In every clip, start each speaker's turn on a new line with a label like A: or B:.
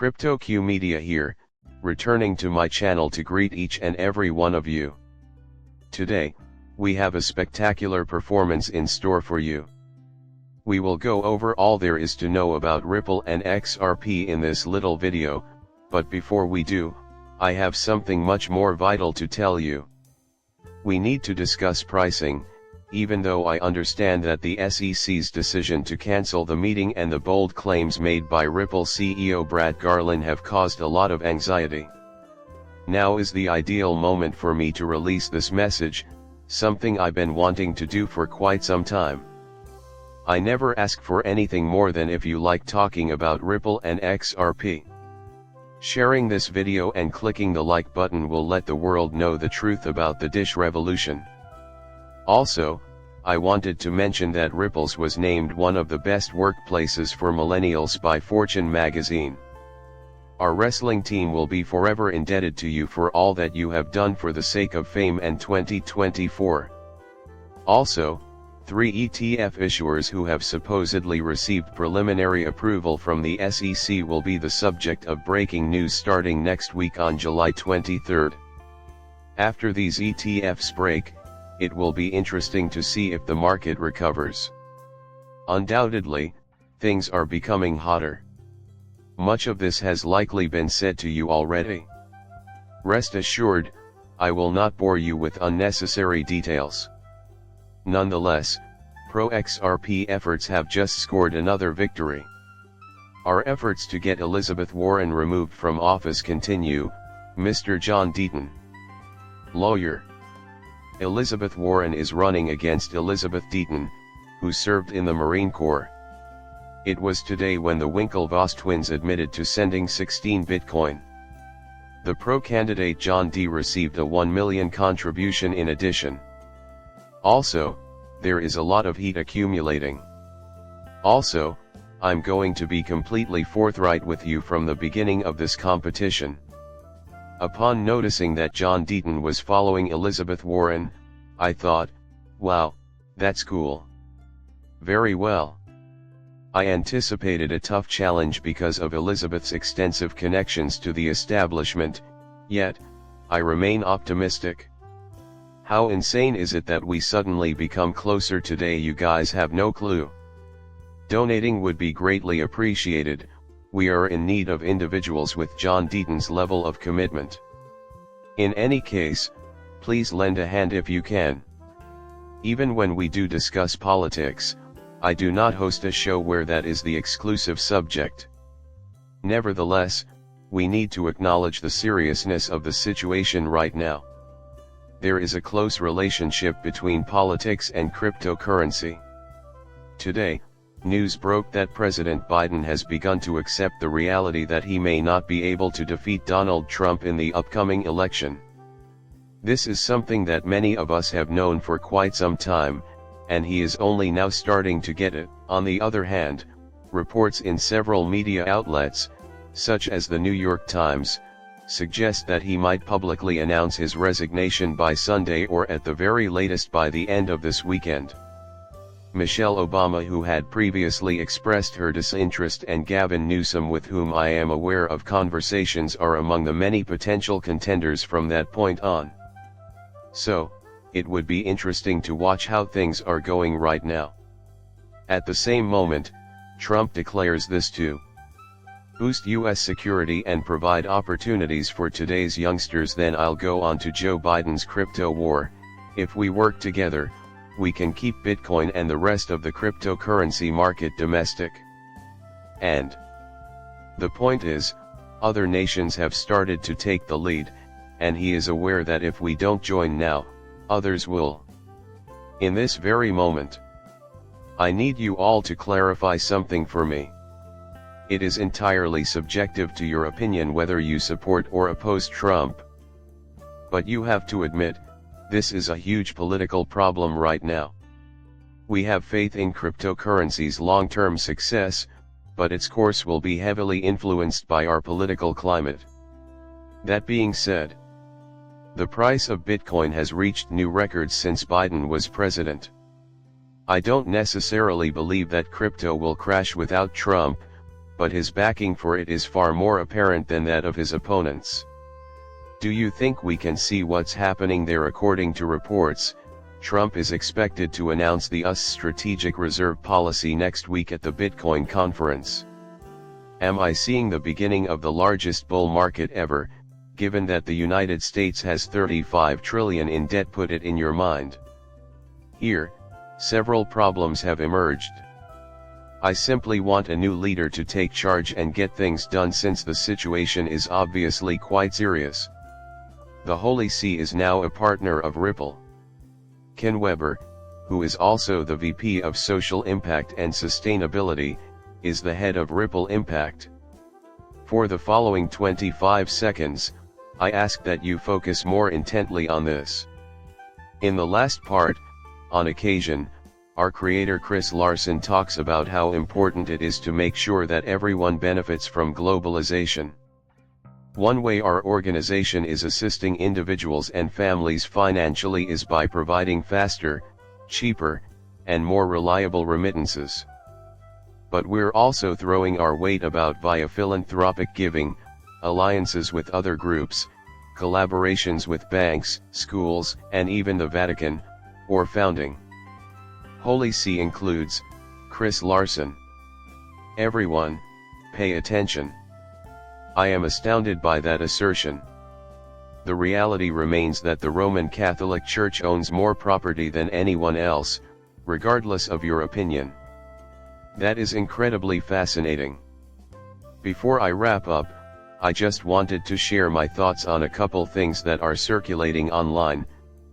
A: CryptoQ Media here, returning to my channel to greet each and every one of you. Today, we have a spectacular performance in store for you. We will go over all there is to know about Ripple and XRP in this little video, but before we do, I have something much more vital to tell you. We need to discuss pricing, even though I understand that the SEC's decision to cancel the meeting and the bold claims made by Ripple CEO Brad Garlin have caused a lot of anxiety. Now is the ideal moment for me to release this message, something I've been wanting to do for quite some time. I never ask for anything more than if you like talking about Ripple and XRP. Sharing this video and clicking the like button will let the world know the truth about the Dish revolution. Also, I wanted to mention that Ripple's was named one of the best workplaces for millennials by Fortune magazine. Our wrestling team will be forever indebted to you for all that you have done for the sake of fame and 2024. Also, 3 ETF issuers who have supposedly received preliminary approval from the SEC will be the subject of breaking news starting next week on July 23rd. After these ETFs break, it will be interesting to see if the market recovers. Undoubtedly, things are becoming hotter. Much of this has likely been said to you already. Rest assured, I will not bore you with unnecessary details. Nonetheless, pro-XRP efforts have just scored another victory. Our efforts to get Elizabeth Warren removed from office continue, Mr. John Deaton, lawyer. Elizabeth Warren is running against Elizabeth Deaton, who served in the Marine Corps. It was today when the Winklevoss twins admitted to sending 16 Bitcoin. The pro-candidate John D. received a $1 million contribution in addition. Also, there is a lot of heat accumulating. Also, I'm going to be completely forthright with you from the beginning of this competition. Upon noticing that John Deaton was following Elizabeth Warren, I thought, wow, that's cool. Very well. I anticipated a tough challenge because of Elizabeth's extensive connections to the establishment, yet, I remain optimistic. How insane is it that we suddenly become closer today? You guys have no clue. Donating would be greatly appreciated. We are in need of individuals with John Deaton's level of commitment. In any case, please lend a hand if you can. Even when we do discuss politics, I do not host a show where that is the exclusive subject. Nevertheless, we need to acknowledge the seriousness of the situation right now. There is a close relationship between politics and cryptocurrency. Today, news broke that President Biden has begun to accept the reality that he may not be able to defeat Donald Trump in the upcoming election. This is something that many of us have known for quite some time, and he is only now starting to get it. On the other hand, reports in several media outlets, such as the New York Times, suggest that he might publicly announce his resignation by Sunday or at the very latest by the end of this weekend. Michelle Obama, who had previously expressed her disinterest, and Gavin Newsom, with whom I am aware of conversations, are among the many potential contenders from that point on. So, it would be interesting to watch how things are going right now. At the same moment, Trump declares this to boost U.S. security and provide opportunities for today's youngsters. Then I'll go on to Joe Biden's crypto war. If we work together, we can keep Bitcoin and the rest of the cryptocurrency market domestic. And the point is, other nations have started to take the lead, and he is aware that if we don't join now, others will. In this very moment, I need you all to clarify something for me. It is entirely subjective to your opinion whether you support or oppose Trump. But you have to admit, this is a huge political problem right now. We have faith in cryptocurrency's long-term success, but its course will be heavily influenced by our political climate. That being said, the price of Bitcoin has reached new records since Biden was president. I don't necessarily believe that crypto will crash without Trump, but his backing for it is far more apparent than that of his opponents. Do you think we can see what's happening there? According to reports, Trump is expected to announce the US strategic reserve policy next week at the Bitcoin conference. Am I seeing the beginning of the largest bull market ever, given that the United States has $35 trillion in debt? Put it in your mind. Here, several problems have emerged. I simply want a new leader to take charge and get things done, since the situation is obviously quite serious. The Holy See is now a partner of Ripple. Ken Weber, who is also the VP of Social Impact and Sustainability, is the head of Ripple Impact. For the following 25 seconds, I ask that you focus more intently on this. In the last part, on occasion, our creator Chris Larson talks about how important it is to make sure that everyone benefits from globalization. One way our organization is assisting individuals and families financially is by providing faster, cheaper, and more reliable remittances. But we're also throwing our weight about via philanthropic giving, alliances with other groups, collaborations with banks, schools, and even the Vatican, or founding. Holy See includes Chris Larson. Everyone, pay attention. I am astounded by that assertion. The reality remains that the Roman Catholic Church owns more property than anyone else, regardless of your opinion. That is incredibly fascinating. Before I wrap up, I just wanted to share my thoughts on a couple things that are circulating online,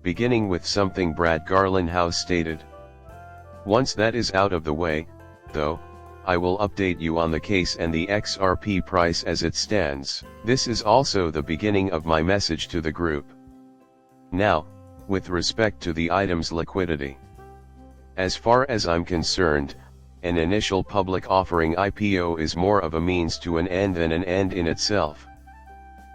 A: beginning with something Brad Garlinghouse stated. Once that is out of the way, though, I will update you on the case and the XRP price as it stands. This is also the beginning of my message to the group. Now, with respect to the item's liquidity. As far as I'm concerned, an initial public offering IPO is more of a means to an end than an end in itself.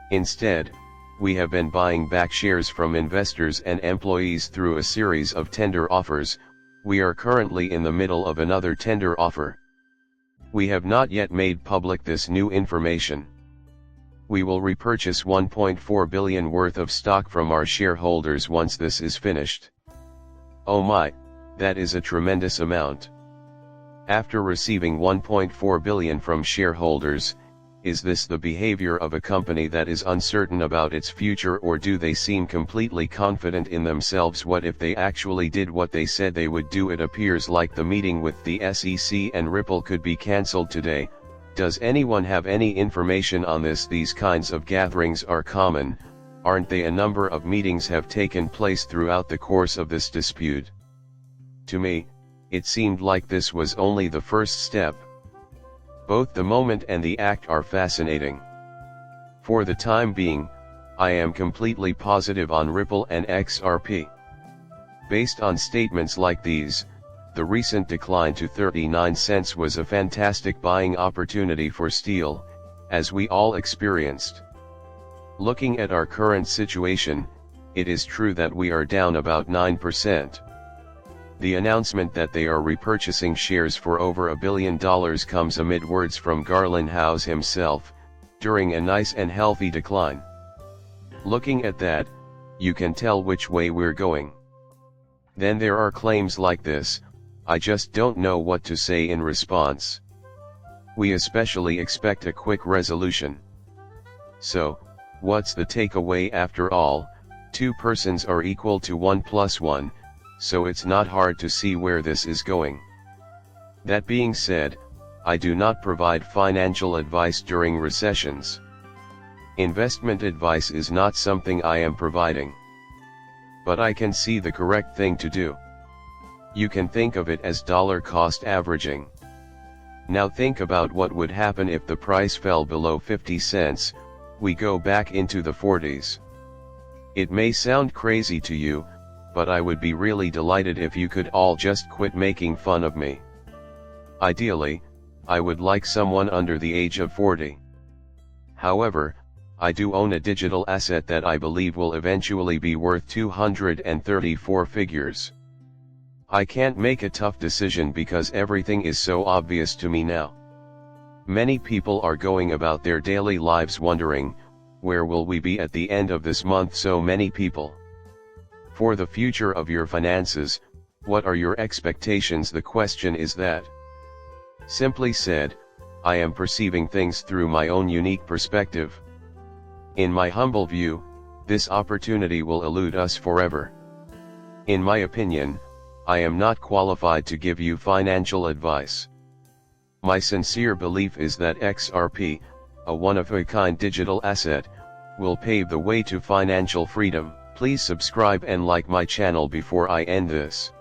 A: Instead, we have been buying back shares from investors and employees through a series of tender offers. We are currently in the middle of another tender offer. We have not yet made public this new information. We will repurchase $1.4 billion worth of stock from our shareholders once this is finished. Oh my, that is a tremendous amount. After receiving $1.4 billion from shareholders, is this the behavior of a company that is uncertain about its future, or do they seem completely confident in themselves? What if they actually did what they said they would do? It appears like the meeting with the SEC and Ripple could be cancelled today. Does anyone have any information on this? These kinds of gatherings are common, aren't they? A number of meetings have taken place throughout the course of this dispute. To me, it seemed like this was only the first step. Both the moment and the act are fascinating. For the time being, I am completely positive on Ripple and XRP. Based on statements like these, the recent decline to 39 cents was a fantastic buying opportunity for steel, as we all experienced. Looking at our current situation, it is true that we are down about 9%. The announcement that they are repurchasing shares for over $1 billion comes amid words from Garlinghouse himself, during a nice and healthy decline. Looking at that, you can tell which way we're going. Then there are claims like this. I just don't know what to say in response. We especially expect a quick resolution. So, what's the takeaway? After all, 2 persons are equal to 1 + 1. So it's not hard to see where this is going. That being said, I do not provide financial advice during recessions. Investment advice is not something I am providing. But I can see the correct thing to do. You can think of it as dollar cost averaging. Now think about what would happen if the price fell below 50 cents, we go back into the 40s. It may sound crazy to you, but I would be really delighted if you could all just quit making fun of me. Ideally, I would like someone under the age of 40. However, I do own a digital asset that I believe will eventually be worth 234 figures. I can't make a tough decision because everything is so obvious to me now. Many people are going about their daily lives wondering, where will we be at the end of this month? So many people. For the future of your finances, what are your expectations? The question is that. Simply said, I am perceiving things through my own unique perspective. In my humble view, this opportunity will elude us forever. In my opinion, I am not qualified to give you financial advice. My sincere belief is that XRP, a one-of-a-kind digital asset, will pave the way to financial freedom. Please subscribe and like my channel before I end this.